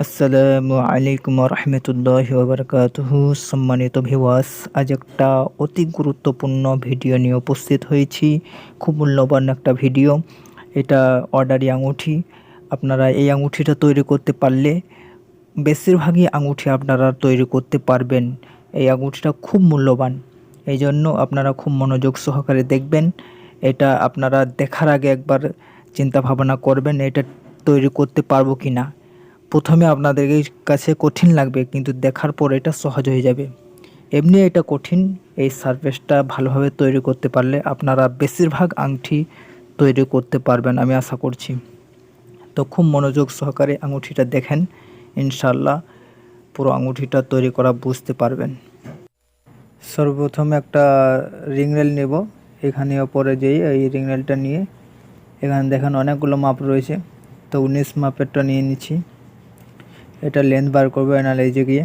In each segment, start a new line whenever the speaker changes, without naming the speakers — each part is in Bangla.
আসসালামু আলাইকুম রহমতুল্লাহি ওয়াবারাকাতুহু। সম্মানিত ভিউয়ার্স, আজ একটা অতি গুরুত্বপূর্ণ ভিডিও নিয়ে উপস্থিত হয়েছি। খুব মূল্যবান একটা ভিডিও। এটা অর্ডারি আঙুঠি। আপনারা এই আঙুঠিটা তৈরি করতে পারলে বেশিরভাগই আঙুঠি আপনারা তৈরি করতে পারবেন। এই আঙুঠিটা খুব মূল্যবান, এই জন্য আপনারা খুব মনোযোগ সহকারে দেখবেন। এটা আপনারা দেখার আগে একবার চিন্তা ভাবনা করবেন এটা তৈরি করতে পারবো কি না। প্রথমে আপনাদের কাছে কঠিন লাগবে, কিন্তু দেখার পর এটা সহজ হয়ে যাবে। এমনি এটা কঠিন, এই সারফেসটা ভালোভাবে তৈরি করতে পারলে আপনারা বেশিরভাগ আংটি তৈরি করতে পারবেন আমি আশা করছি। তো খুব মনোযোগ সহকারে আঙুঠিটা দেখেন, ইনশাল্লাহ পুরো আঙুঠিটা তৈরি করা বুঝতে পারবেন। সর্বপ্রথম একটা রিং রেল নেব। এখানে ওপরে যেই এই রিং রেলটা নিয়ে এখানে দেখেন অনেকগুলো মাপ রয়েছে, তো 19 মাপেরটা নিয়ে নিচ্ছি। এটা লেন্থ বার করবো, অ্যানালাইজে গিয়ে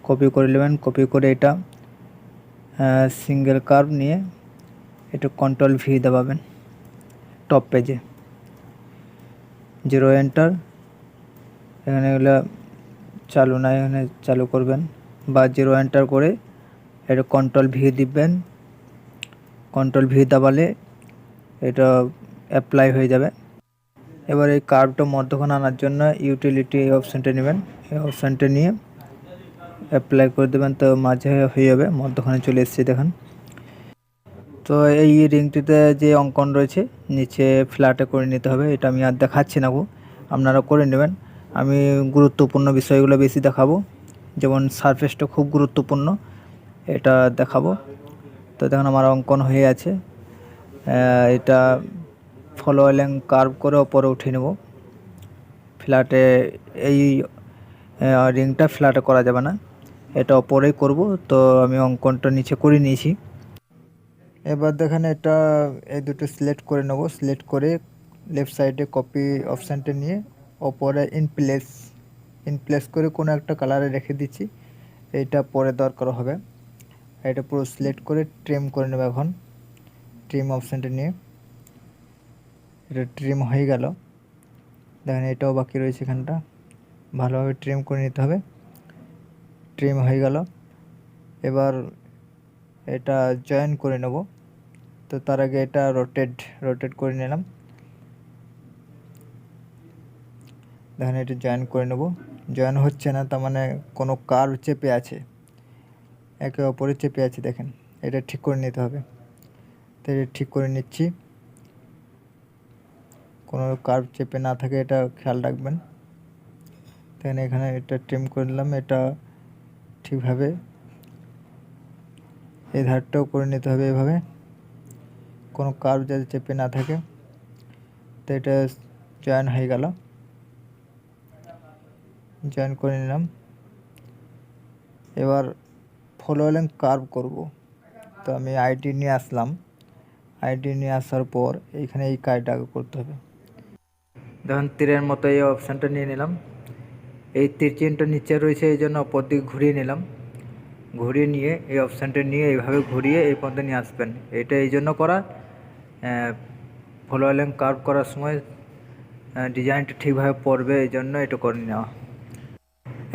কপি করে নেবেন। কপি করে এটা সিঙ্গেল কার্ভ নিয়ে এটা কন্ট্রোল ভি দাবাবেন। টপ পেজে 0 এন্টার, এখানে এগুলো চালু না, এখানে চালু করবেন বা 0 এন্টার করে এটা কন্ট্রোল ভি দিবেন। কন্ট্রোল ভি দাবালে এটা অ্যাপ্লাই হয়ে যাবে। এবার এই কার্ভটা মধ্যখানে আনার জন্য ইউটিলিটি এই অপশানটা নেবেন। এই অপশানটা নিয়ে অ্যাপ্লাই করে দেবেন, তো মাঝে হয়ে যাবে, মধ্যখানে চলে এসেছে দেখেন। তো এই রিংটিতে যে অঙ্কন রয়েছে নিচে ফ্ল্যাটে করে নিতে হবে। এটা আমি আর দেখাচ্ছি না গো, আপনারা করে নেবেন। আমি গুরুত্বপূর্ণ বিষয়গুলো বেশি দেখাবো, যেমন সারফেসটা খুব গুরুত্বপূর্ণ, এটা দেখাবো। তো দেখুন আমার অঙ্কন হয়ে আছে। এটা ফলোয়িং কার্ভ করে ওপরে উঠে নেব। ফ্ল্যাটে এই রিংটা ফ্ল্যাটে করা যাবে না, এটা ওপরেই করব। তো আমি অঙ্কনটা নিচে করে নিয়েছি। এবার দেখেন এটা এই দুটো সিলেক্ট করে নেব। সিলেক্ট করে লেফট সাইডে কপি অপশানটা নিয়ে ওপরে ইন প্লেস করে কোনো একটা কালারে রেখে দিচ্ছি। এইটা পরে দরকার হবে। এটা পুরো সিলেক্ট করে ট্রিম করে নেব। এখন ট্রিম অপশানটা নিয়ে এটা ট্রিম হয়ে গেল। দেখেন এটাও বাকি রয়েছে, এখানটা ভালোভাবে ট্রিম করে নিতে হবে। ট্রিম হয়ে গেল। এবার এটা জয়েন করে নেব। তো তার আগে এটা রোটেট করে নিলাম। দেখেন এটা জয়েন করে নেব। জয়েন হচ্ছে না, তার মানে কোনো কার্ভ চেপে আছে, একে অপরে চেপে আছে। দেখেন এটা ঠিক করে নিতে হবে। তো এটা ঠিক করে নিচ্ছি, কোনো কার্ভ চেপে না থাকে এটা খেয়াল রাখবেন। দেখেন এখানে এটা ট্রিম করে নিলাম। এটা ঠিকভাবে এই ধারটাও করে নিতে হবে, এভাবে কোনো কার্ভ যাতে চেপে না থাকে। তো এটা জয়েন হয়ে গেল, জয়েন করে নিলাম। এবার ফলোয়িং কার্ভ করব। তো আমি আইডি নিয়ে আসলাম। আইডি নিয়ে আসার পর এইখানে এই কাজটা আগে করতে হবে। দেখুন তীরের মতো এই অপশানটা নিয়ে নিলাম। এই তীর চিহ্নটা নিচে রয়েছে, এই জন্য অপর দিকে ঘুরিয়ে নিলাম। ঘুরিয়ে নিয়ে এই অপশানটা নিয়ে এইভাবে ঘুরিয়ে এই পর্যন্ত নিয়ে আসবেন। এটা এই জন্য করা, ফলোয়িং কার্ভ করার সময় ডিজাইনটা ঠিকভাবে পড়বে, এই জন্য এটা করে নেওয়া।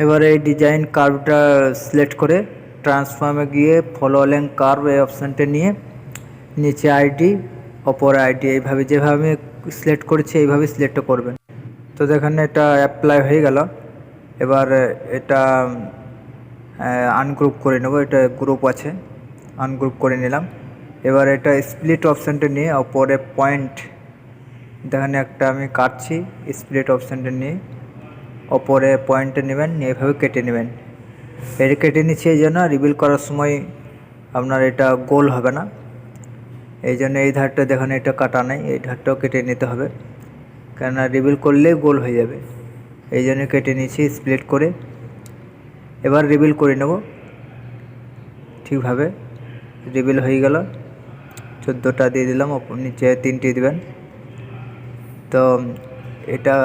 এবার এই ডিজাইন কার্ভটা সিলেক্ট করে ট্রান্সফর্মে গিয়ে ফলোয়িং কার্ভ এই অপশানটা নিয়ে নিচে আইডি অপর আইডি এইভাবে যেভাবে আমি সিলেক্ট করেছি এইভাবে সিলেক্ট করবেন। তো দেখেন এটা অ্যাপ্লাই হয়ে গেল। এবার এটা আনগ্রুপ করে নেব। এটা গ্রুপ আছে, আনগ্রুপ করে নিলাম। এবার এটা স্প্লিট অপশানটা নিয়ে ওপরে পয়েন্ট, দেখেন একটা আমি কাটছি, স্প্লিট অপশানটা নিয়ে ওপরে পয়েন্টে নেবেন, নিয়ে এভাবে কেটে নেবেন। এটা কেটে নিচ্ছি এই জন্য রিভিল করার সময় আপনার এটা গোল হবে না, এই জন্য এই ধারটা দেখেন এটা কাটা নেই, এই ধারটাও কেটে নিতে হবে, কেননা রিভিল করলেই গোল হয়ে যাবে। এই জন্য কেটে নিচ্ছি স্প্লিট করে। এবার রিভিল করে নেব ঠিকভাবে। রিভিল হয়ে গেল। 14টা দিয়ে দিলাম, নিচে 3টে দিবেন। তো এটা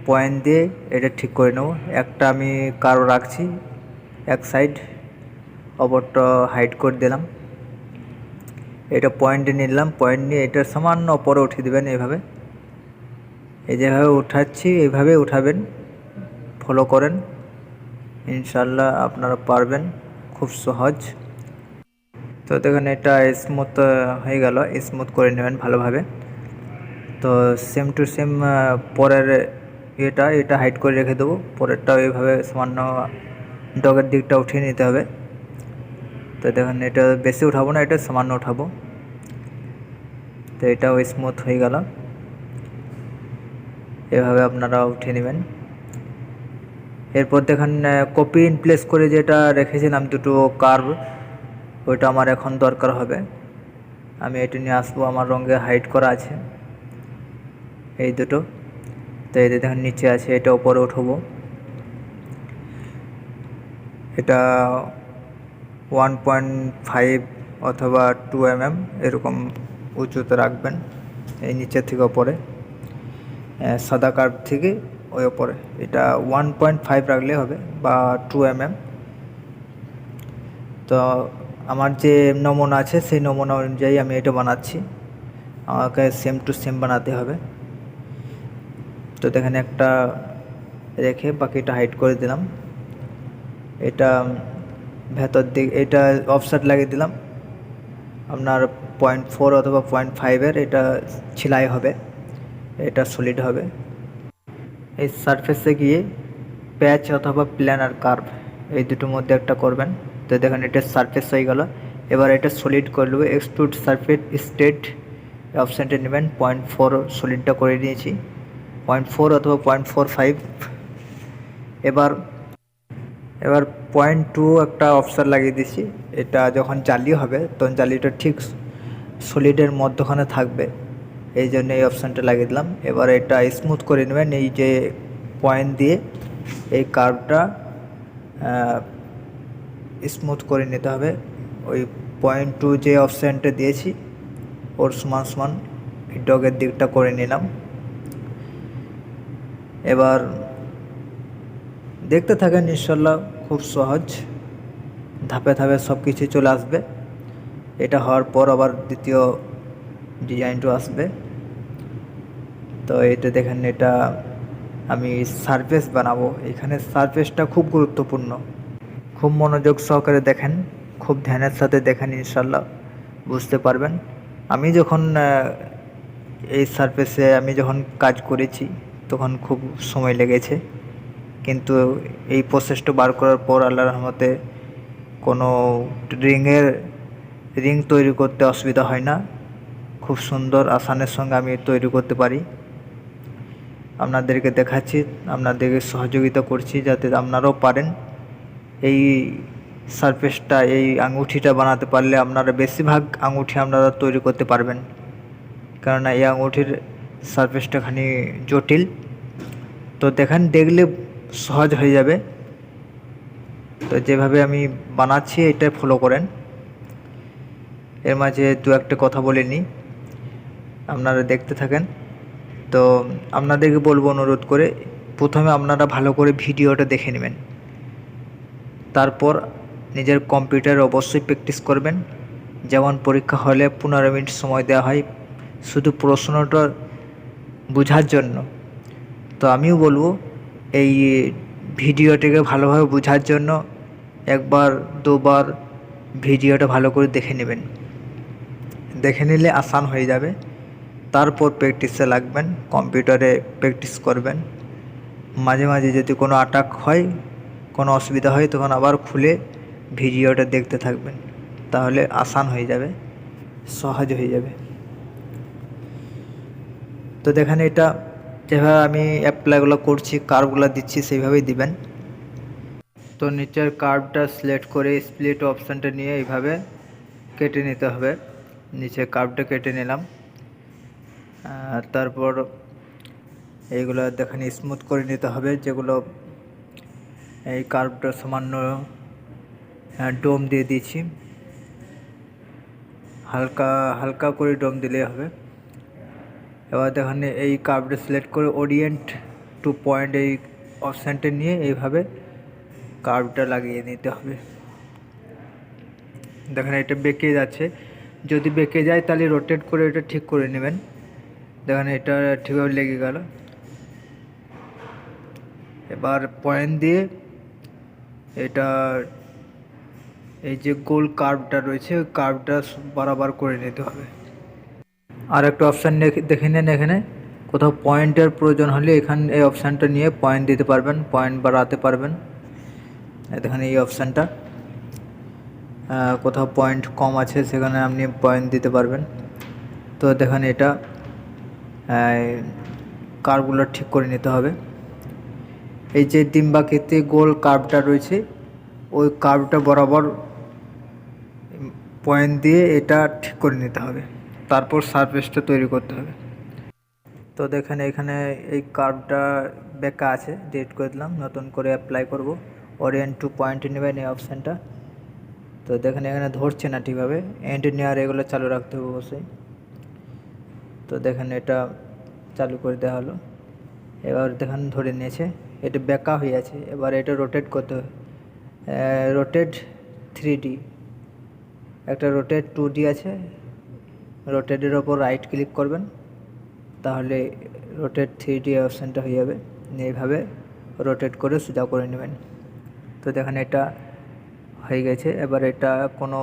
পয়েন্ট দিয়ে এটা ঠিক করে নেব। একটা আমি কারো রাখছি এক সাইড, অপরটা হাইড করে দিলাম। এটা পয়েন্টে নিলাম, পয়েন্ট নিয়ে এটা সামান্য ওপরে উঠিয়ে দেবেন এইভাবে। এই যেভাবে উঠাচ্ছি এইভাবে উঠাবেন, ফলো করেন, ইনশাল্লাহ আপনারা পারবেন, খুব সহজ। তো দেখেন এটা স্মুথ হয়ে গেল, স্মুথ করে নেবেন ভালোভাবে। তো সেম টু সেম পরের এটা হাইড করে রেখে দেবো, পরেরটাও এইভাবে সামান্য ডগের দিকটা উঠিয়ে নিতে হবে। তো দেখেন এটা বেশি উঠাবো না, এটা সামান্য উঠাবো। তো এটাও স্মুথ হয়ে গেল, এভাবে আপনারা উঠিয়ে নেবেন। এরপর দেখেন কপি ইন প্লেস করে যেটা রেখেছিলাম দুটো কার্ভ, ওইটা আমার এখন দরকার হবে। আমি এটা নিয়ে আসবো, আমার রঙে হাইড করা আছে এই দুটো। তো এই দেখেন নিচে আছে, এটা উপরে উঠবো। এটা 1.5 অথবা 2 mm এরকম উঁচুতে রাখবেন, এই নিচের থেকে ওপরে, সাদা কার্ভ থেকে ওই ওপরে। এটা 1.5 রাখলে হবে বা 2 mm। তো আমার যে নমুনা আছে সেই নমুনা অনুযায়ী আমি এটা বানাচ্ছি, আমাকে সেম টু সেম বানাতে হবে। তো দেখেন একটা রেখে বাকিটা হাইড করে দিলাম। এটা ভেতর দিকে এটা অফসেট লাগিয়ে দিলাম, আপনার 0.4 অথবা 0.5 এটা সেলাই হবে, এটা সলিড হবে। এই সারফেসে গিয়ে প্যাচ অথবা প্ল্যানার কার্ভ এই দুটোর মধ্যে একটা করবেন। তো দেখেন এটা সারফেস হয়ে গেল। এবার এটা সলিড করে নেবো, এক্সট্রুড সারফেস স্টেট অপশানটা নেবেন। 0.4 সলিডটা করে নিয়েছি, 0.4 অথবা 0.45। এবার 0.2 একটা অফসেট লাগিয়ে দিচ্ছি। এটা যখন জালি হবে তখন জালিটা ঠিক সলিডের মধ্যখানে থাকবে, এই জন্য এই অপশানটা লাগিয়ে দিলাম। এবার এটা স্মুথ করে নেবেন, এই যে পয়েন্ট দিয়ে এই কার্ভটা স্মুথ করে নিতে হবে। ওই 0.2 যে অপশানটা দিয়েছি ওর সমান সমান ডগের দিকটা করে নিলাম। এবার দেখতে থাকেন, ইনশাল্লাহ খুব সহজ, ধাপে ধাপে সব কিছু চলে আসবে। এটা হওয়ার পর আবার দ্বিতীয় ডিজাইনটা আসবে। তো এটা দেখেন, এটা আমি সারফেস বানাবো, এখানে সারফেসটা খুব গুরুত্বপূর্ণ, খুব মনোযোগ সহকারে দেখেন, খুব ধ্যানের সাথে দেখেন, ইনশাল্লাহ বুঝতে পারবেন। আমি যখন এই সারফেসে আমি যখন কাজ করেছি তখন খুব সময় লেগেছে, কিন্তু এই প্রসেসটা বার করার পর আল্লাহর রহমতে কোনো রিং তৈরি করতে অসুবিধা হয় না, খুব সুন্দর আসানের সঙ্গে আমি তৈরি করতে পারি। আপনাদেরকে দেখাচ্ছি, আপনাদেরকে সহযোগিতা করছি যাতে আপনারাও পারেন। এই সারফেসটা, এই আঙুঠিটা বানাতে পারলে আপনারা বেশিরভাগ আঙুঠি আপনারা তৈরি করতে পারবেন, কেননা এই আঙুঠির সারফেসটা খানি জটিল। তো দেখেন, দেখলে সহজ হয়ে যাবে। তো যেভাবে আমি বানাচ্ছি এটা ফলো করেন। এর মাঝে দু একটা কথা বলে নিই, আপনারা দেখতে থাকেন। তো আপনাদেরকে বলবো অনুরোধ করে, প্রথমে আপনারা ভালো করে ভিডিওটা দেখে নেবেন, তারপর নিজের কম্পিউটারে অবশ্যই প্র্যাকটিস করবেন। যেমন পরীক্ষা হলে 15 মিনিট সময় দেওয়া হয় শুধু প্রশ্নটা বোঝার জন্য। তো আমিও বলবো এই ভিডিওটাকে ভালোভাবে বোঝার জন্য একবার দুবার ভিডিওটা ভালো করে দেখে নেবেন, দেখে নিলে আসান হয়ে যাবে। তারপর প্র্যাকটিসে লাগবেন, কম্পিউটারে প্র্যাকটিস করবেন। মাঝে মাঝে যদি কোনো আটক হয়, কোনো অসুবিধা হয়, তখন আবার খুলে ভিডিওটা দেখতে থাকবেন, তাহলে আসান হয়ে যাবে, সহজ হয়ে যাবে। তো দেখেন, এটা যেভাবে আমি অ্যাপ্লাইগুলো করছি, কার্ভগুলো দিচ্ছি, সেইভাবেই দিবেন। তো নিচের কার্ভটা সিলেক্ট করে স্প্লিট অপশানটা নিয়ে এইভাবে কেটে নিতে হবে। নিচে কার্ভটা কেটে নিলাম, তারপর এইগুলো দেখেন স্মুথ করে নিতে হবে, যেগুলো এই কার্ভটা সামান্য ডোম দিয়ে দিয়েছি, হালকা হালকা করে ডোম দিলেই হবে। এবার দেখেন এই কার্ভটা সিলেক্ট করে ওরিয়েন্ট টু পয়েন্ট এই অপশানটা নিয়ে এইভাবে কার্ভটা লাগিয়ে নিতে হবে। দেখেন এটা বেঁকে যাচ্ছে, যদি বেঁকে যায় তাহলে রোটেট করে এটা ঠিক করে নেবেন। দেখেন এটা ঠিকভাবে লেগে গেল। এবার পয়েন্ট দিয়ে এটা এই যে গোল কার্ভটা রয়েছে ওই কার্ভটা বরাবর করে নিতে হবে। আর একটা অপশান দেখে নেন, এখানে কোথাও পয়েন্টের প্রয়োজন হলে এখানে এই অপশানটা নিয়ে পয়েন্ট দিতে পারবেন, পয়েন্ট বাড়াতে পারবেন। এখানে এই অপশানটা কোথাও পয়েন্ট কম আছে সেখানে আপনি পয়েন্ট দিতে পারবেন। তো দেখেন এটা কার্ভগুলো ঠিক করে নিতে হবে। এই যে ডিম্বাকৃতি গোল কার্ভটা রয়েছে ওই কার্ভটা বরাবর পয়েন্ট দিয়ে এটা ঠিক করে নিতে হবে, তারপর সারফেসটা তৈরি করতে হবে। তো দেখেন এখানে এই কার্ভটা বেঁকা আছে, ডিলিট করে দিলাম, নতুন করে অ্যাপ্লাই করব। ওরিয়েন্ট টু পয়েন্ট নেবেন এই অপশানটা। তো দেখেন এখানে ধরছে না ঠিকভাবে, এন্ড এগুলো চালু রাখতে হবে অবশ্যই। তো দেখেন এটা চালু করে দেওয়া হলো। এবার দেখেন ধরে নিয়েছে, এটা বেঁকা হয়ে আছে। এবার এটা রোটেট করতে হবে, রোটেট 3D, একটা রোটেট 2D আছে। রোটেটের ওপর রাইট ক্লিক করবেন, তাহলে রোটেট 3D অপশানটা হয়ে যাবে। এইভাবে রোটেট করে সোজা করে নেবেন। তো দেখেন এটা হয়ে গেছে। এবার এটা কোনো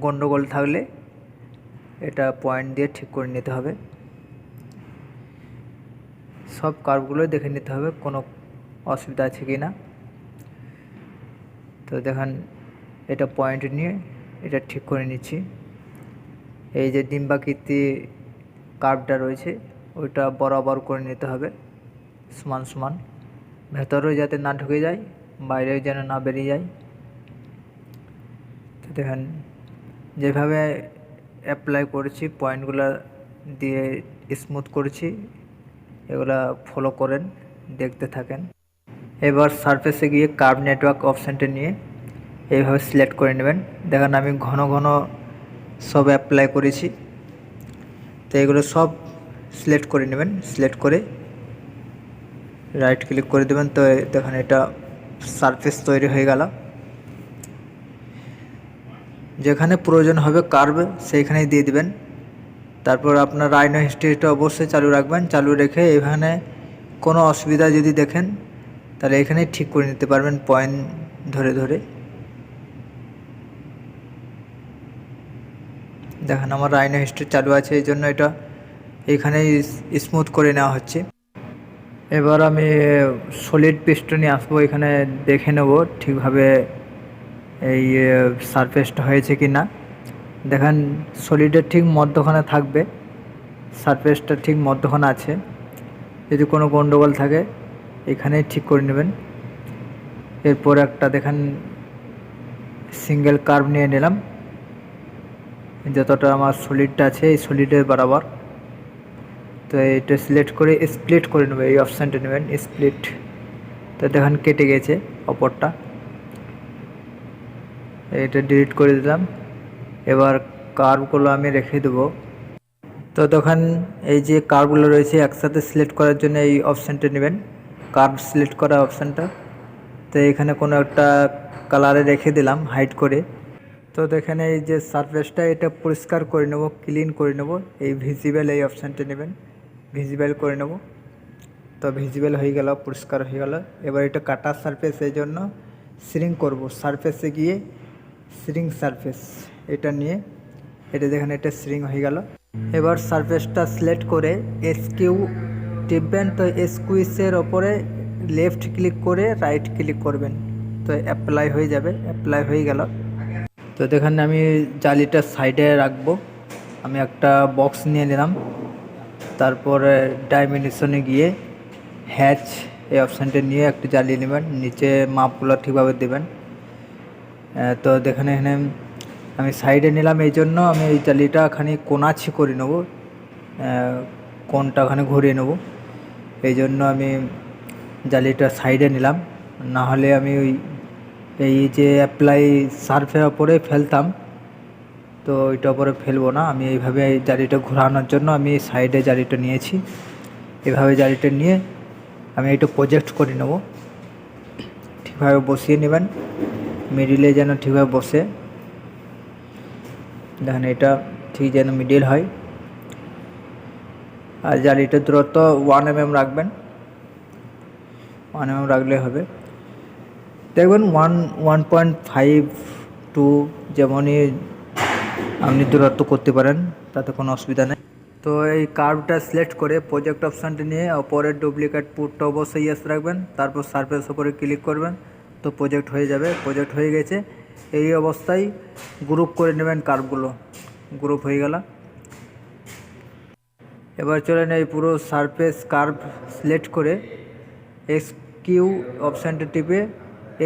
গন্ডগোল থাকলে এটা পয়েন্ট দিয়ে ঠিক করে নিতে হবে। সব কার্ভগুলো দেখে নিতে হবে কোনো অসুবিধা আছে কি না। তো দেখেন এটা পয়েন্ট নিয়ে এটা ঠিক করে নিচ্ছি। এই যে ডিম্বাকৃতি কার্ভটা রয়েছে ওইটা বরাবর করে নিতে হবে সমান সমান, ভেতরেও যাতে না ঢুকে যায়, বাইরেও যেন না বেরিয়ে যায়। তো দেখেন যেভাবে অ্যাপ্লাই করেছি পয়েন্টগুলো দিয়ে স্মুথ করেছি, এগুলা ফলো করেন, দেখতে থাকেন। এবার সারফেসে গিয়ে কার্ভ নেটওয়ার্ক অপশানটা নিয়ে এইভাবে সিলেক্ট করে নেবেন। দেখেন আমি ঘন ঘন সব অ্যাপ্লাই করেছি। তো এগুলো সব সিলেক্ট করে নেবেন, সিলেক্ট করে রাইট ক্লিক করে দেবেন। তো দেখেন এটা সারফেস তৈরি হয়ে গেল। যেখানে প্রয়োজন হবে কার্ভ সেইখানেই দিয়ে দিবেন। তারপর আপনার রাইনো হিস্ট্রিটা অবশ্যই চালু রাখবেন, চালু রেখে এখানে কোনো অসুবিধা যদি দেখেন তাহলে এখানেই ঠিক করে নিতে পারবেন পয়েন্ট ধরে ধরে। দেখেন আমার রাইনো হিস্ট্রি চালু আছে, এই জন্য এটা এখানেই স্মুথ করে নেওয়া হচ্ছে। এবার আমি সলিড পিস্টনে আসবো, এখানে দেখে নেব ঠিকভাবে এই সারফেসটা হয়েছে কি না। দেখেন সলিডের ঠিক মধ্যখানে থাকবে, সারফেসটা ঠিক মধ্যখানে আছে। যদি কোনো গন্ডগোল থাকে এখানেই ঠিক করে নেবেন। এরপর একটা দেখেন সিঙ্গেল কার্ভ নিয়ে নিলাম, যতটা আমার সলিডটা আছে এই সলিডের বরাবর। তো এটা সিলেক্ট করে স্প্লিট করে নেবে, এই অপশানটা নেবেন স্প্লিট। তো দেখেন কেটে গেছে অপরটা, এটা ডিলিট করে দিলাম। এবার কার্ভগুলো আমি রেখে দেবো। তো দেখেন এই যে কার্ভগুলো রয়েছে একসাথে সিলেক্ট করার জন্য এই অপশানটা নেবেন, কার্ভ সিলেক্ট করা অপশানটা। তো এখানে কোনো একটা কালারে রেখে দিলাম হাইড করে। তো দেখেন এই যে সারফেসটা এটা পরিষ্কার করে নেব, ক্লিন করে নেব। এই ভিজিবল এই অপশানটা নেবেন, ভিজিবল করে নেব। তো ভিজিবল হয়ে গেল, পরিষ্কার হয়ে গেল। এবার এটা কাটা সারফেস, এই জন্য শ্রিঙ্ক করব। সারফেসে গিয়ে শ্রিঙ্ক সারফেস এটা নিয়ে এটা দেখেন এটা শ্রিঙ্ক হয়ে গেল। এবার সারফেসটা সিলেক্ট করে এসকিউ টিপবেন। তো স্কুইসের ওপরে লেফট ক্লিক করে রাইট ক্লিক করবেন, তো অ্যাপ্লাই হয়ে যাবে। অ্যাপ্লাই হয়ে গেল। তো দেখেন আমি জালিটা সাইডে রাখবো, আমি একটা বক্স নিয়ে নিলাম। তারপরে ডাইমেনশনে গিয়ে হ্যাচ এই অপশানটা নিয়ে একটা জালি নেবেন, নিচে মাপগুলো ঠিকভাবে দেবেন। তো দেখেন এখানে আমি সাইডে নিলাম, এই জন্য আমি এই জালিটা খানি কোনাছি করে নেব, কোনটা খানি ঘুরিয়ে নেব। এই জন্য আমি জালিটা সাইডে নিলাম, না হলে আমি ওই এই যে অ্যাপ্লাই সার্ফের ওপরে ফেলতাম, তো ওইটা ওপরে ফেলবো না। আমি এইভাবে এই জালিটা ঘোরানোর জন্য আমি সাইডে জালিটা নিয়েছি। এভাবে জালিটা নিয়ে আমি এটা প্রজেক্ট করে নেব, ঠিকভাবে বসিয়ে নেবেন, মিডিলে যেন ঠিকভাবে বসে। দেখেন এটা ঠিক যেন মিডিল হয়। আর জালিটার দূরত্ব 1 mm রাখবেন, 1 mm রাখলে হবে। দেখবেন 1.5 to যেমনই আপনি দূরত্ব করতে পারেন, তাতে কোনো অসুবিধা নেই। তো এই কার্ভটা সিলেক্ট করে প্রজেক্ট অপশানটি নিয়ে ওপরের ডুপ্লিকেট পুটটা অবশ্যই ইয়েস রাখবেন, তারপর সারফেস ওপরে ক্লিক করবেন, তো প্রজেক্ট হয়ে যাবে। প্রজেক্ট হয়ে গেছে। এই অবস্থায় গ্রুপ করে নেবেন কার্ভগুলো, গ্রুপ হয়ে গেল। এবার চলেন এই পুরো সারফেস কার্ভ সিলেক্ট করে এক্সকিউ অপশানটা টিপে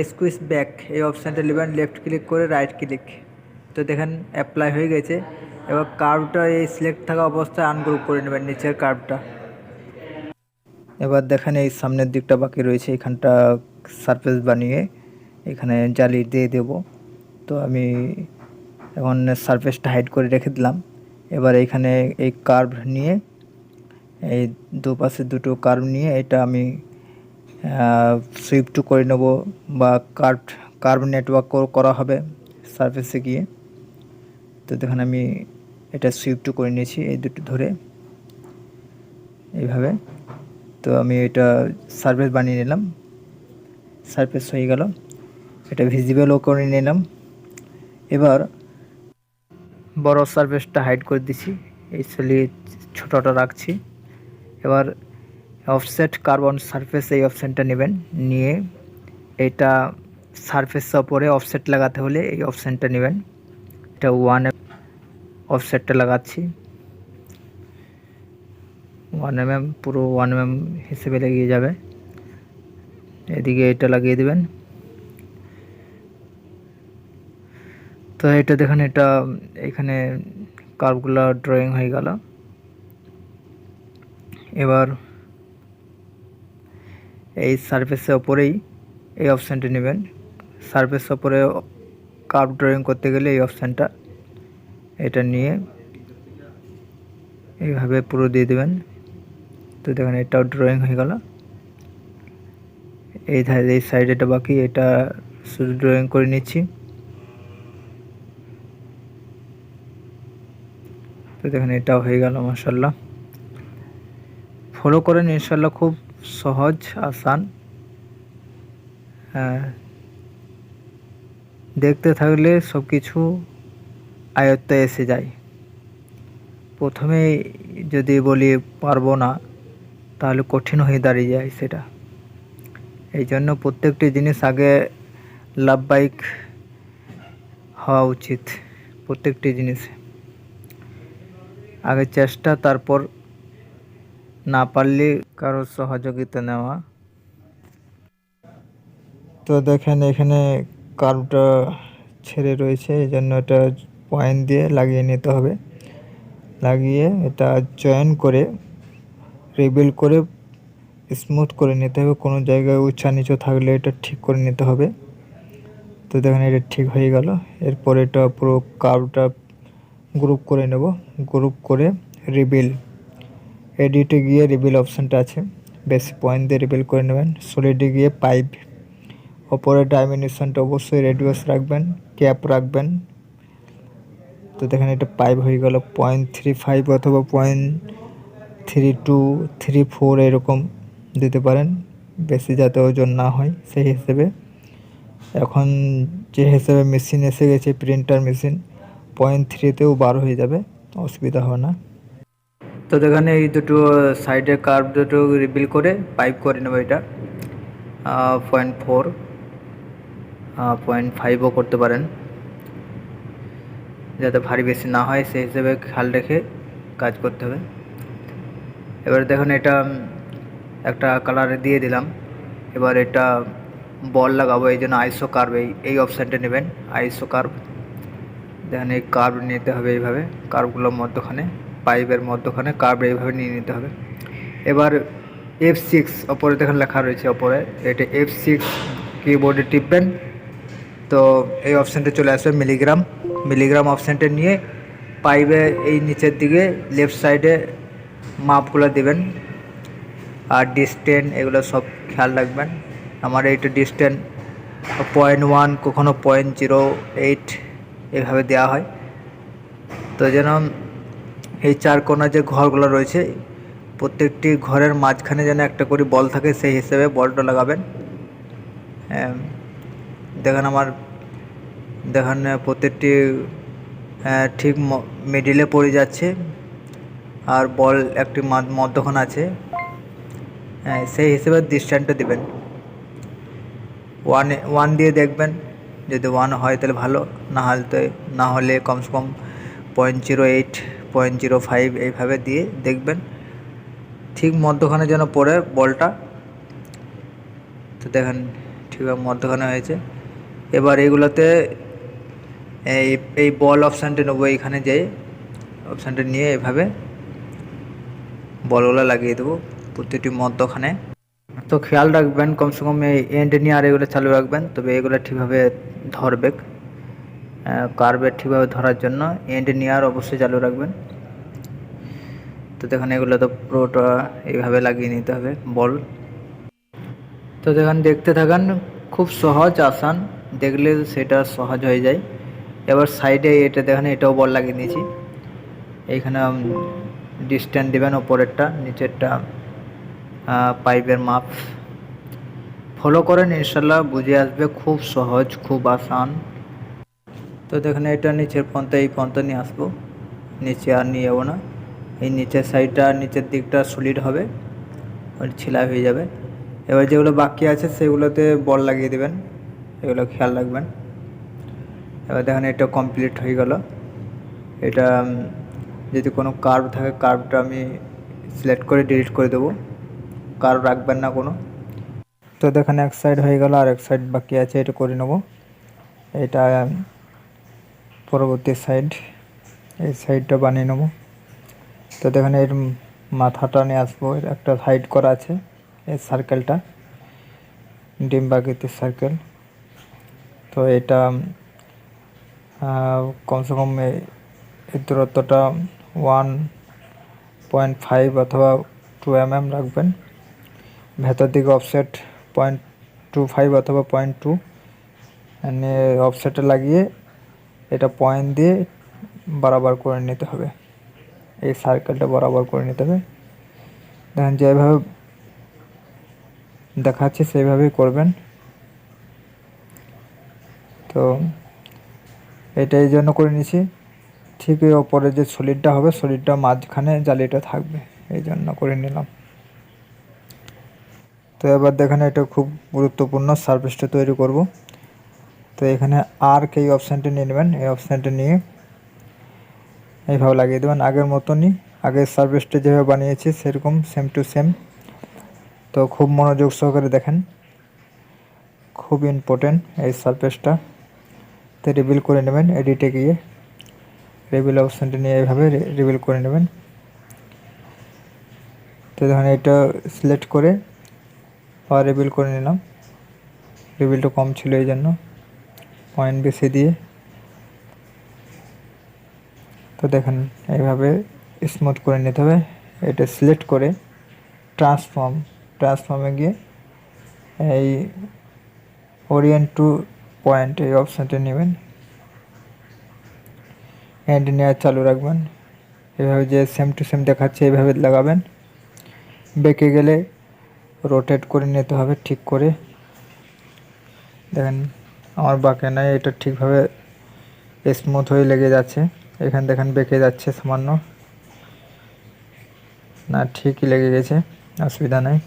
এক্সকুইজ ব্যাক এই অপশানটা নেবেন, লেফট ক্লিক করে রাইট ক্লিক। তো দেখেন অ্যাপ্লাই হয়ে গেছে। এবার কার্ভটা এই সিলেক্ট থাকা অবস্থায় আনগ্রুপ করে নেবেন নিচের কার্ভটা। এবার দেখেন এই সামনের দিকটা বাকি রয়েছে, এখানটা সারফেস বানিয়ে এখানে জালি দিয়ে দেব। তো আমি এখন সারফেসটা হাইড করে রেখে দিলাম। এবার এইখানে এই কার্ভ নিয়ে, এই দুপাশে দুটো কার্ভ নিয়ে এটা আমি সুইপ করে নেব, বা কার্ভ নেটওয়ার্ক করা হবে সারফেসে গিয়ে। তো দেখেন আমি এটা সুইপ করে নিয়েছি এই দুটো ধরে এইভাবে। তো আমি এটা সারফেস বানিয়ে নিলাম, সারফেস হয়ে গেল। এটা ভিজিবলও করে নিলাম। এবার বড় সারফেসটা হাইড করে দিছি, এই ছোটোটা রাখছি। এবার অফসেট কার্বন সারফেস এই অপশানটা নেবেন, নিয়ে এটা সারফেসের ওপরে অফসেট লাগাতে হলে এই অপশানটা নেবেন। এটা 1 mm অফসেটটা লাগাচ্ছি, 1 mm, পুরো 1 mm হিসেবে লেগে যাবে। এদিকে এটা লাগিয়ে দেবেন। তো এটা দেখেন, এটা এখানে কার্ভগুলো ড্রয়িং হয়ে গেল। এবার এই সারফেসের ওপরেই এই অপশানটি নেবেন। সারফেসের ওপরে কার্ভ ড্রয়িং করতে গেলে এই অপশানটা, এটা নিয়ে এইভাবে পুরো দিয়ে দেবেন। তো দেখেন এটাও ড্রয়িং হয়ে গেল। এই ধারে এই সাইড এটা বাকি, এটা শুধু ড্রয়িং করে নিচ্ছি। তো দেখেন এটাও হয়ে গেল মাশাআল্লাহ। ফলো করেন ইনশাআল্লাহ, খুব সহজ আসান। দেখতে থাকলে সব কিছু আয়ত্তে এসে যায়। প্রথমে যদি বলি পারবো না, তাহলে কঠিন হয়ে দাঁড়িয়ে যায় সেটা। এই জন্য প্রত্যেকটি জিনিস আগে লাভবাহিক হওয়া উচিত। প্রত্যেকটি জিনিস আগে চেষ্টা, তারপর না পারলে কারোর সহযোগিতা নেওয়া। তো দেখেন এখানে কার্ভটা ছেড়ে রয়েছে, এই জন্য এটা পয়েন্ট দিয়ে লাগিয়ে নিতে হবে। লাগিয়ে এটা জয়েন করে রিবিল করে স্মুথ করে নিতে হবে। কোনো জায়গায় উঁচা নিচু থাকলে এটা ঠিক করে নিতে হবে। তো দেখেন এটা ঠিক হয়ে গেল। এরপর এটা পুরো কার্ভটা গ্রুপ করে নেব। গ্রুপ করে রিবিল, এডিটে গিয়ে রিবিল অপশানটা আছে, বেসিক পয়েন্ট দিয়ে রিবিল করে নেবেন। সলিডে গিয়ে পাইপ, ওপরে ডাইমেনশনটা অবশ্যই রেডিয়াস রাখবেন, ক্যাপ রাখবেন। তো দেখেন এটা পাইপ হয়ে গেল 0.35 অথবা 0.3234 এরকম দিতে পারেন, বেশি যাতে ওজন না হয় সেই হিসেবে। এখন যে হিসেবে মেশিন এসে গেছে, প্রিন্টার মেশিন, 0.3তেও 12 হয়ে যাবে, অসুবিধা হবে না। তো দেখেন এই দুটো সাইডের কার্ভ দুটো রিবিল করে পাইপ করে নেবো। এটা 0.4, 0.5ও করতে পারেন, যাতে ভারী বেশি না হয় সেই হিসেবে খেয়াল রেখে কাজ করতে হবে। এবার দেখুন এটা একটা কালারে দিয়ে দিলাম। এবার এটা বল লাগাবো, এই জন্য আইসো কার্ভ এই অপশানটা নেবেন, আইসো কার্ভ। দেখেন এই কার্ভ নিতে হবে এইভাবে, কার্ভগুলোর মধ্যখানে, পাইপের মধ্যখানে কার্ভ এইভাবে নিয়ে নিতে হবে। এবার F6 ওপরে দেখেন লেখা রয়েছে ওপরে, এটা F6 কিবোর্ডে টিপবেন। তো এই অপশানটা চলে আসবে মিলিগ্রাম অপশানটা নিয়ে পাইপে এই নিচের দিকে লেফট সাইডে মাপগুলো দেবেন, আর ডিস্টেন্স এগুলো সব খেয়াল রাখবেন। আমার এইটা ডিস্টেন্স 0.1, কখনো 0.08 এভাবে দেওয়া হয়। তো যেন এই চার কোণা যে ঘরগুলো রয়েছে প্রত্যেকটি ঘরের মাঝখানে যেন একটা করে বল থাকে, সেই হিসেবে বলটা লাগাবেন। দেখেন প্রত্যেকটি ঠিক মিডিলে পড়ে যাচ্ছে, আর বল একটি মধ্যখানে আছে। সেই হিসেবে ডিস্ট্যান্সটা দেবেন। ওয়ান দিয়ে দেখবেন, যদি 1 হয় তাহলে ভালো, না হলে কমসে কম 0.08 0.05 এইভাবে দিয়ে দেখবেন ঠিক মধ্যখানে যেন পড়ে বলটা। তো দেখেন ঠিকভাবে মধ্যখানে হয়েছে। এবার এইগুলোতে এই বল অপশানটা নেবো, এইখানে যেয়ে অপশানটা নিয়ে এভাবে বলগুলো লাগিয়ে দেবো প্রতিটি মধ্যখানে। তো খেয়াল রাখবেন কমসে কম এই এন্ড নিয়ে আর এগুলো চালু রাখবেন, তবে এগুলো ঠিকভাবে ধরবে। কার্ভে ঠিকভাবে ধরার জন্য এন্ড নিয়ে আর অবশ্যই চালু রাখবেন। তো দেখেন এগুলো তো পুরোটা এইভাবে লাগিয়ে নিতে হবে বল। তো দেখেন দেখতে থাকেন, খুব সহজ আসান, দেখলে সেটা সহজ হয়ে যায়। এবার সাইডে এটা দেখেন, এটাও বল লাগিয়ে নিয়েছি। এইখানে ডিস্ট্যান্স দেবেন, ওপরেরটা নিচেরটা পাইপের মাপ ফলো করেন, ইনশাল্লাহ বুঝে আসবে। খুব সহজ, খুব আসান। তো দেখেন এটা নিচের পর্যন্ত, এই পর্যন্ত নিয়ে আসবো, নিচে আর নিয়ে যাবো না। এই নিচের সাইডটা, নিচের দিকটা সলিড হবে, ছিলা হয়ে যাবে। এবার যেগুলো বাকি আছে সেগুলোতে বল লাগিয়ে দেবেন, এগুলো খেয়াল রাখবেন। এবার দেখেন এটা কমপ্লিট হয়ে গেল। এটা যদি কোনো কার্ভ থাকে, কার্ভটা আমি সিলেক্ট করে ডিলিট করে দেবো, কার্ভ রাখবেন না কোনো। তো দেখেন এক সাইড হয়ে গেল, আর এক সাইড বাকি আছে, এটা করে নেব। এটা পরবর্তী সাইড, এই সাইডটা বানিয়ে নেব। তো দেখেন এর মাথাটা নিয়ে আসবো, এর একটা হাইড করা আছে, এই সার্কেলটা ডিম্বাকৃতির সার্কেল। তো এটা কমসে কম এই দূরত্বটা 1.5 অথবা 2 mm রাখবেন। ভেতর দিকে অফসেট 0.25 অথবা 0.2 অফসেটে লাগিয়ে এটা পয়েন্ট দিয়ে বরাবর করে নিতে হবে, এই সার্কেলটা বরাবর করে নিতে হবে। দেখেন যেভাবে দেখাচ্ছি সেইভাবেই করবেন। তো এটা এই জন্য করে নিছি, ঠিক এই ওপরে যে সলিডটা হবে, সলিডটা মাঝখানে জালিটা থাকবে, এই জন্য করে নিলাম। তো এবার দেখেন এটা খুব গুরুত্বপূর্ণ, সারফেসটা তৈরি করব। তো এখানে আর্ক এই অপশানটা নিয়ে নেবেন, এই অপশানটা নিয়ে এইভাবে লাগিয়ে দেবেন আগের মতনই, আগের সারফেসটা যেভাবে বানিয়েছি সেরকম সেম টু সেম। তো খুব মনোযোগ সহকারে দেখেন, খুব ইম্পর্টেন্ট এই সারফেসটা। তো রিভিল করে নেবেন, এডিটে গিয়ে রিভিল অপশানটা নিয়ে এইভাবে রিভিল করে নেবেন। তো দেখেন এটা সিলেক্ট করে আর রিভিল করে নিলাম, রিভিলটা কম ছিল এই জন্য পয়েন্ট বেশি দিয়ে। তো দেখেন এইভাবে স্মুথ করে নিতে হবে। এটা সিলেক্ট করে ট্রান্সফর্মে গিয়ে এই ওরিয়েন্ট টু পয়েন্ট এই অপশানটা নেবেন, এন্ড নেওয়া চালু রাখবেন। এভাবে যে সেম টু সেম দেখাচ্ছে এইভাবে লাগাবেন। বেঁকে গেলে রোটেট করে নিতে হবে ঠিক করে। দেখেন আমার বাঁকে নাই, এটা ঠিকভাবে স্মুথ হয়ে লেগে যাচ্ছে। এখানে দেখেন বেঁকে যাচ্ছে সামান্য, না ঠিকই লেগে গেছে, অসুবিধা নাই।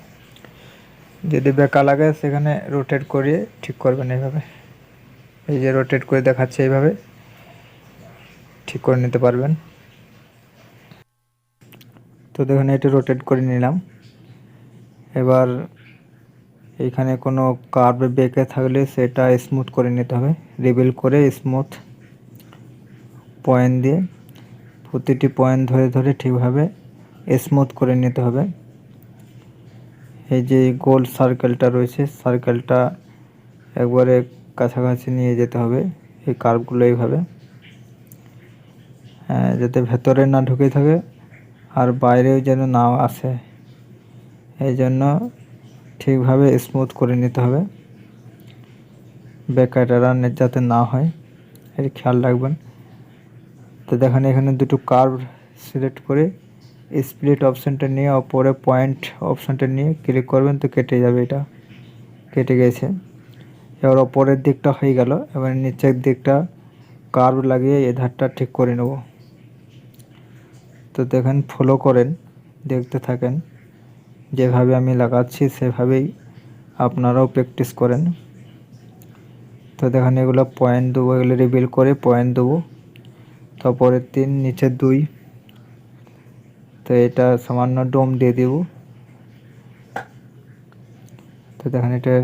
যদি বেঁকা লাগে সেখানে রোটেট করিয়ে ঠিক করবেন এইভাবে, এই যে রোটেট করে দেখাচ্ছে এইভাবে ঠিক করে নিতে পারবেন। তো দেখুন এটা রোটেট করে নিলাম। এবার এইখানে কোনো কার্ভ বেঁকে থাকলে সেটা স্মুথ করে নিতে হবে, রিভিল করে স্মুথ পয়েন্ট দিয়ে প্রতিটি পয়েন্ট ধরে ধরে ঠিকভাবে স্মুথ করে নিতে হবে। এই যে গোল সার্কেলটা রয়েছে, সার্কেলটা একবারে কাছাকাছি নিয়ে যেতে হবে এই কার্ভগুলো এইভাবে, যাতে ভেতরে না ঢুকে থাকে আর বাইরেও যেন না আসে, এই জন্য ঠিকভাবে স্মুথ করে নিতে হবে, বেকারটা যাতে না হয় এর খেয়াল রাখবেন। তো দেখেন এখানে দুটো কার্ভ সিলেক্ট করে স্প্লিট অপশানটা নিয়ে ওপরে পয়েন্ট অপশানটা নিয়ে ক্লিক করবেন, তো কেটে যাবে, এটা কেটে গেছে। এবার ওপরের দিকটা হয়ে গেল, এবার নিচের দিকটা কার্ভ লাগিয়ে এই ধারটা ঠিক করে নেব। তো দেখেন, ফলো করেন, দেখতে থাকেন, যেভাবে আমি লাগাচ্ছি সেভাবেই আপনারাও প্র্যাকটিস করেন। তো দেখেন, এগুলো পয়েন্ট দেবো, এগুলো রিভিল করে পয়েন্ট দেবো। তারপরে 3 নিচে 2, তো এটা সামান্য ডোম দিয়ে দেব। তো দেখেন, এটা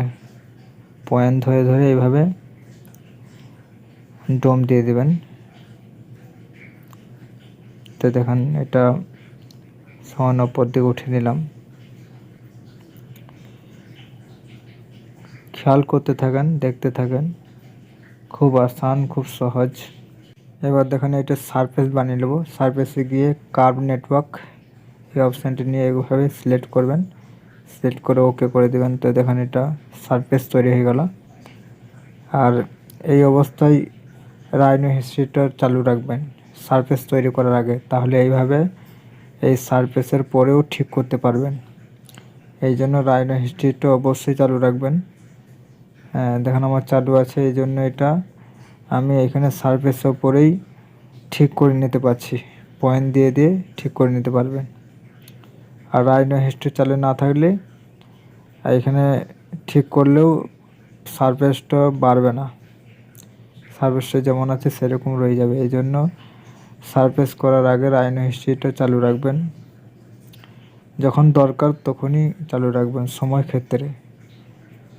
পয়েন্ট ধরে ধরে এইভাবে ডোম দিয়ে দেবেন। তো দেখেন, এটা সামান্য উপর দিকে উঠে নিলাম। খেয়াল করতে থাকেন, দেখতে থাকেন, খুব আসান, খুব সহজ। এবার দেখেন, এটা সারফেস বানিয়ে নেব। সারফেসে গিয়ে কার্ভ নেটওয়ার্ক এই অপশানটি নিয়ে এইভাবে সিলেক্ট করবেন, সিলেক্ট করে ওকে করে দেবেন। তো দেখেন, এটা সারফেস তৈরি হয়ে গেল। আর এই অবস্থায় রাইনো হিস্ট্রিটা চালু রাখবেন সারফেস তৈরি করার আগে, তাহলে এইভাবে এই সারফেসের পরেও ঠিক করতে পারবেন। এই জন্য রাইনো হিস্ট্রিটা অবশ্যই চালু রাখবেন। দেখেন, আমার চালু আছে, এই জন্য এটা আমি এখানে সারফেসের ওপরেই ঠিক করে নিতে পারছি, পয়েন্ট দিয়ে দিয়ে ঠিক করে নিতে পারবেন। আর রাইনো হিস্ট্রি চালু না থাকলে এখানে ঠিক করলেও সারফেসটা বাড়বে না, সারফেসটা যেমন আছে সেরকম রয়ে যাবে। এই জন্য সারফেস করার আগে রাইনো হিস্ট্রিটা চালু রাখবেন, যখন দরকার তখনই চালু রাখবেন, সময় ক্ষেত্রে।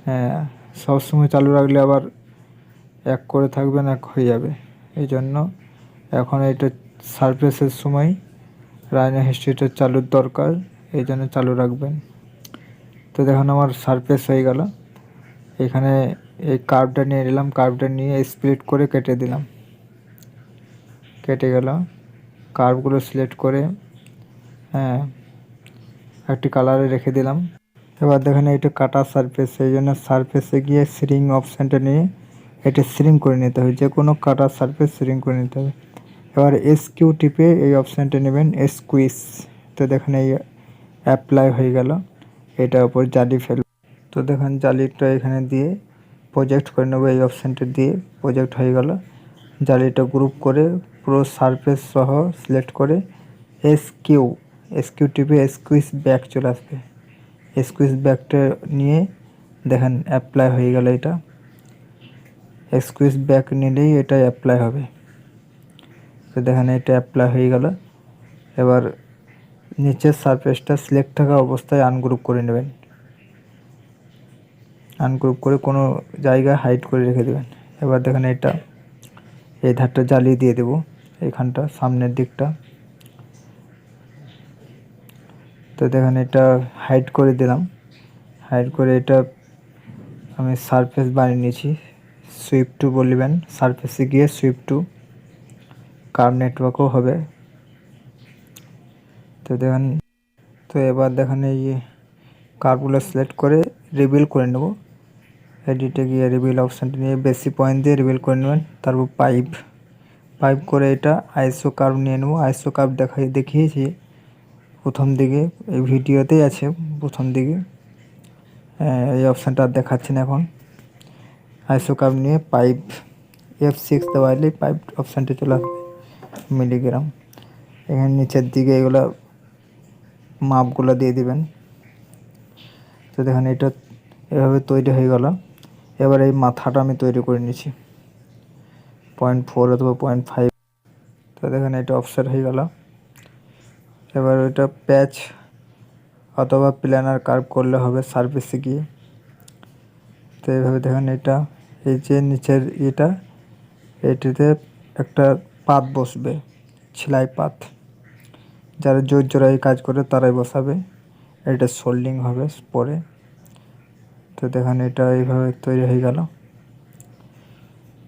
হ্যাঁ, সবসময় চালু রাখলে আবার এক করে থাকবেন, এক হয়ে যাবে। এই জন্য এখন এটা সারফেসের সময় রাইনো হিস্ট্রিটা চালুর দরকার, এই জন্য চালু রাখবেন। তো দেখুন, আমার সারফেস হয়ে গেল। এখানে এই কার্ভটা নিয়ে নিলাম, কার্ভটা নিয়ে স্প্লিট করে কেটে দিলাম, কেটে গেল। কার্ভগুলো সিলেক্ট করে একটি কালারে রেখে দিলাম। এবার দেখেন, এটা কাটা সারফেস, সেই জন্য সারফেসে গিয়ে শ্রিং অপশানটা নিয়ে এটা শ্রিং করে নিতে হবে, যে কোনো কাটা সারফেস শ্রিং করে নিতে হবে। এবার এসকিউ টিপে এই অপশানটা নেবেন, স্কুইজ। তো দেখেন, এই অ্যাপ্লাই হয়ে গেল, এটার উপর জালি ফেলব। তো দেখেন, জালিটা এখানে দিয়ে প্রজেক্ট করে নেবো, এই অপশানটা দিয়ে প্রজেক্ট হয়ে গেল। জালিটা গ্রুপ করে পুরো সারফেস সহ সিলেক্ট করে এসকিউ টিপে স্কুইজ ব্যাক চলে আসবে। স্কুইজ ব্যাকটা নিয়ে দেখেন অ্যাপ্লাই হয়ে গেল, এটা স্কুইজ ব্যাক নিলেই এটা অ্যাপ্লাই হবে। তো দেখেন, এটা অ্যাপ্লাই হয়ে গেল। এবার নিচের সারফেসটা সিলেক্ট থাকা অবস্থায় আনগ্রুপ করে নেবেন, আনগ্রুপ করে কোনো জায়গায় হাইড করে রেখে দেবেন। এবার দেখেন, এটা এই ধারটা জ্বালিয়ে দিয়ে দেবো, এইখানটা সামনের দিকটা। তো দেখেন, এটা হাইড করে দিলাম, হাইড করে এটা আমি সারফেস বানিয়ে নিয়েছি। সুইপ টু বলবেন, সারফেসে গিয়ে সুইপ টু, কার্ভ নেটওয়ার্কও হবে। তো দেখেন, তো এবার দেখেন, এই কার্ভগুলো সিলেক্ট করে রিভিল করে নেব। এডিটে গিয়ে রিভিল অপশানটা নিয়ে বেশি পয়েন্ট দিয়ে রিভিল করে নেবেন। তারপর পাইপ করে এটা আইসো কার্ভ নিয়ে নেব। আইসো কার্ভ দেখিয়েছি প্রথম দিকে, এই ভিডিওতেই আছে প্রথম দিকে, এই অপশানটা আর দেখাচ্ছি না এখন। আইসো কার্ভ নিয়ে পাইপ F6 দেওয়ালে পাইপ অপশানটা চলে আসবে, মিলিগ্রাম। এখানে নিচের দিকে এগুলো মাপগুলো দিয়ে দিবেন। তো দেখেন, এটা এভাবে তৈরি হয়ে গেল। এবার এই মাথাটা আমি তৈরি করে নিয়েছি 0.4 অথবা 0.5। তো দেখেন, এটা অফসেট হয়ে গেল। এবার এটা প্যাচ অথবা প্ল্যানার কার্ভ করলে হবে সারফেসে গিয়ে। তো এইভাবে দেখেন, এটা এই যে নিচের এটিতে একটা পাত বসবে, সেলাই পাত, যারা জোর জোড়াই কাজ করে তারাই বসাবে। এটা সোল্ডিং হবে পরে। তো দেখেন, এটা এইভাবে তৈরি হয়ে গেল,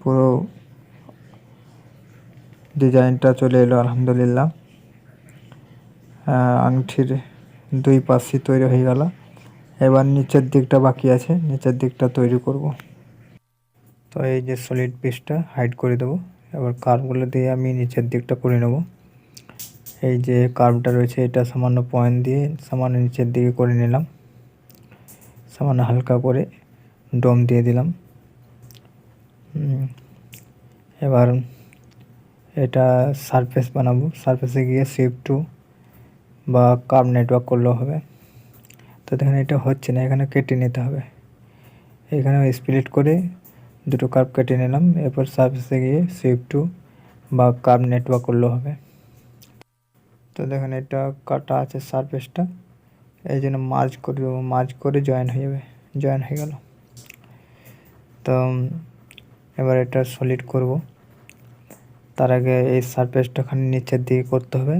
পুরো ডিজাইনটা চলে এলো আলহামদুলিল্লাহ। আংটির 2 পাশই তৈরি হয়ে গেল। এবার নিচের দিকটা বাকি আছে, নিচের দিকটা তৈরি করব। তো এই যে সলিড পিসটা হাইড করে দেবো। এবার কার্ভগুলো দিয়ে আমি নিচের দিকটা করে নেব। এই যে কার্ভটা রয়েছে এটা সামান্য পয়েন্ট দিয়ে সামান্য নিচের দিকে করে নিলাম, সামান্য হালকা করে ডোম দিয়ে দিলাম। এবার এটা সারফেস বানাবো, সারফেসে গিয়ে শিফট টু বা কার্ভ নেটওয়ার্ক করলেও হবে। তো দেখেন এটা হচ্ছে না, এখানে কেটে নিতে হবে। এখানে স্প্লিট করে দুটো কার্ভ কেটে নিলাম, এরপর সারফেসে গিয়ে শিফট টু বা কার্ভ নেটওয়ার্ক করলেও হবে। তো দেখেন এটা কাটা আছে সারফেসটা, এই জন্য মার্জ করে দেবো, মার্জ করে জয়েন হয়ে যাবে, জয়েন হয়ে গেল। তো এবার এটা সলিড করব, তার আগে এই সারফেসটা খানি নিচের দিকে করতে হবে।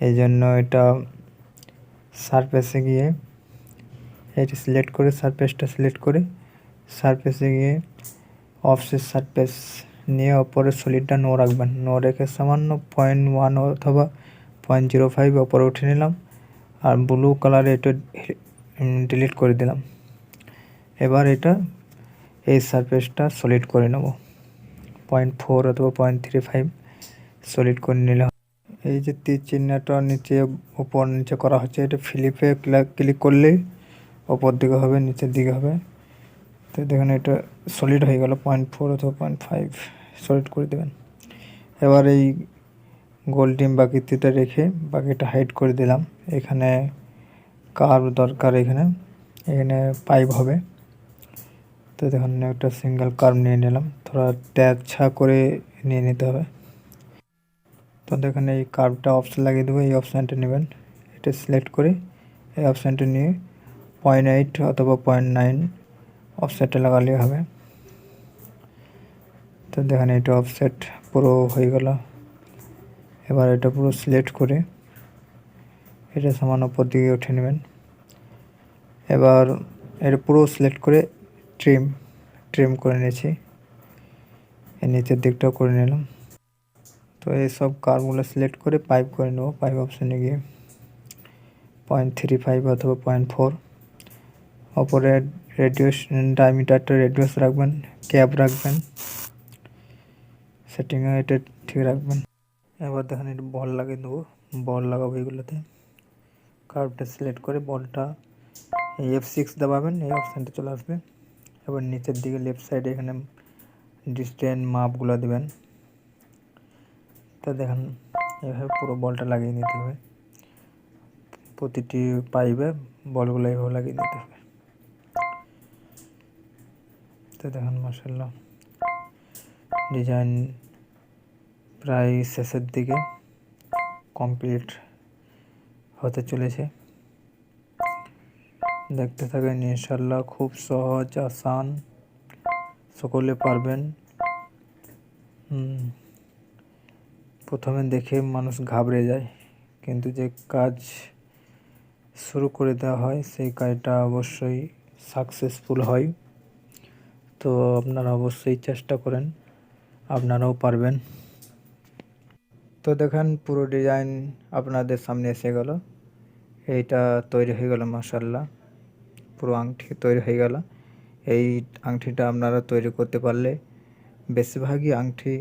এই জন্য এটা সারফেসে গিয়ে এটা সিলেক্ট করে সারফেসটা সিলেক্ট করে সারফেসে গিয়ে অফসেট সারফেস নিয়ে ওপরে সলিডটা নো রাখবেন, নো রেখে সামান্য 0.1 অথবা 0.05 ওপরে উঠে নিলাম, আর ব্লু কালারে এটা ডিলিট করে দিলাম। এবার এটা এই সারফেসটা সলিড করে নেব, 0.4 অথবা 0.35 সলিড করে নিলে। এই যে তীর চিহ্নটা নিচে উপর নিচে করা হচ্ছে, এটা ফিলিপে ক্লিক করলেই ওপর দিকে হবে, নিচের দিকে হবে। তো দেখুন এটা সলিড হয়ে গেল, 0.4 অথবা 0.5 সলিড করে দেবেন। এবার এই গোল ডিম বাকিটা রেখে বাকিটা হাইড করে দিলাম। এখানে কার্ভ দরকার, এখানে পাইপ হবে। তো দেখুন একটা সিঙ্গেল কার্ভ নিয়ে নিলাম, থোড়া তেরছা করে নিয়ে নিতে হবে। তো দেখুন এই কার্ভটা অপশন লাগিয়ে দেবো, এই অপশানটা নেবেন, এটা সিলেক্ট করে এই অপশানটা নিয়ে 0.8 অথবা 0.9 অফসেটটা লাগালেই হবে। তো দেখেন এটা অফসেট পুরো হয়ে গেল। এবার এটা পুরো সিলেক্ট করে এটা সমান উপর দিকে উঠে নেবেন। এবার এটা পুরো সিলেক্ট করে ট্রিম করে নিয়েছি, এর নিচের দিকটাও করে নিলাম। তো এই সব কার্ভগুলো সিলেক্ট করে পাইপ করে নেব, পাইপ অপশানে গিয়ে 0.35 অথবা 0.4 ওপরে রেডিয়াস ডায়ামিটারটা রেডিয়াস রাখবেন, ক্যাপ রাখবেন, সেটিংয়ে এটা ঠিক রাখবেন। এবার দেখেন এটা বল লাগিয়ে দেবো, বল লাগাবো এগুলোতে। কার্ভটা সিলেক্ট করে বলটা এই F6 দাবাবেন, এই অপশানটা চলে আসবে। এবার নিচের দিকে লেফট সাইডে এখানে ডিস্টেন্স মাপগুলো দেবেন। তো দেখেন এভাবে পুরো বলটা লাগিয়ে নিতে হবে, প্রতিটি পাইপে বলগুলো এভাবে লাগিয়ে নিতে হবে। তো দেখেন মাশাআল্লাহ ডিজাইন প্রায় শেষের দিকে কমপ্লিট হতে চলেছে। দেখতে থাকেন, ইনশাআল্লাহ খুব সহজ আসান, সকলে পারবেন। প্রথমে দেখে মানুষ ঘাবড়ে যায়, কিন্তু যে কাজ শুরু করে দেওয়া হয় সেই কাজটা অবশ্যই সাকসেসফুল হয়। তো আপনারা অবশ্যই চেষ্টা করেন, আপনারাও পারবেন। তো দেখেন পুরো ডিজাইন আপনাদের সামনে এসে গেল, এইটা তৈরি হয়ে গেল মাশাআল্লাহ, পুরো আংটি তৈরি হয়ে গেল। এই আংটিটা আপনারা তৈরি করতে পারলে বেশিরভাগই আংটি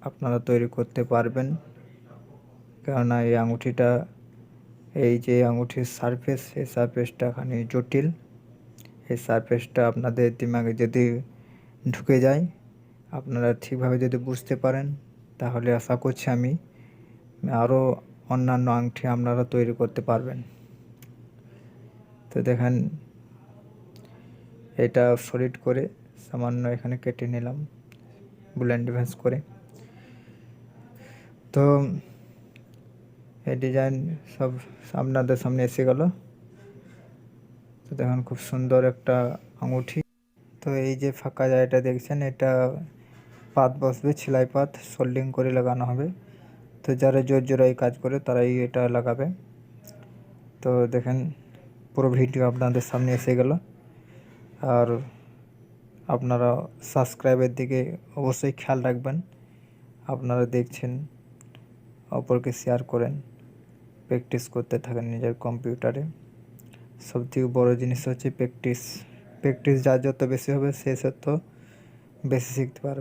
আপনারা তৈরি করতে পারবেন, কেননা এই আঙুঠিটা, এই যে আঙুঠির সারফেস, এই সারফেসটা খানি জটিল। এই সারফেসটা আপনাদের দিমাগে যদি ঢুকে যায়, আপনারা ঠিকভাবে যদি বুঝতে পারেন, তাহলে আশা করছি আমি আরও অন্যান্য আংটি আপনারা তৈরি করতে পারবেন। তো দেখেন এটা সলিড করে সামান্য এখানে কেটে নিলাম বুলেন ডিভাইস করে। তো এই ডিজাইন সব আপনাদের সামনে এসে গেল। তো দেখেন খুব সুন্দর একটা আঙুঠি। তো এই যে ফাঁকা জায়গাটা দেখছেন, এটা পাত বসবে, সেলাই পাত সোল্ডিং করে লাগানো হবে। তো যারা জোড়াই কাজ করে তারাই এটা লাগাবে। তো দেখেন পুরো ভিডিও আপনাদের সামনে এসে গেল। আর আপনারা সাবস্ক্রাইবের দিকে অবশ্যই খেয়াল রাখবেন। আপনারা দেখছেন, অপরকে শেয়ার করেন, প্র্যাকটিস করতে থাকেন নিজের কম্পিউটারে। সবথেকে বড় জিনিস হচ্ছে প্র্যাকটিস। যার যত বেশি হবে সে তত বেশি শিখতে পারবে।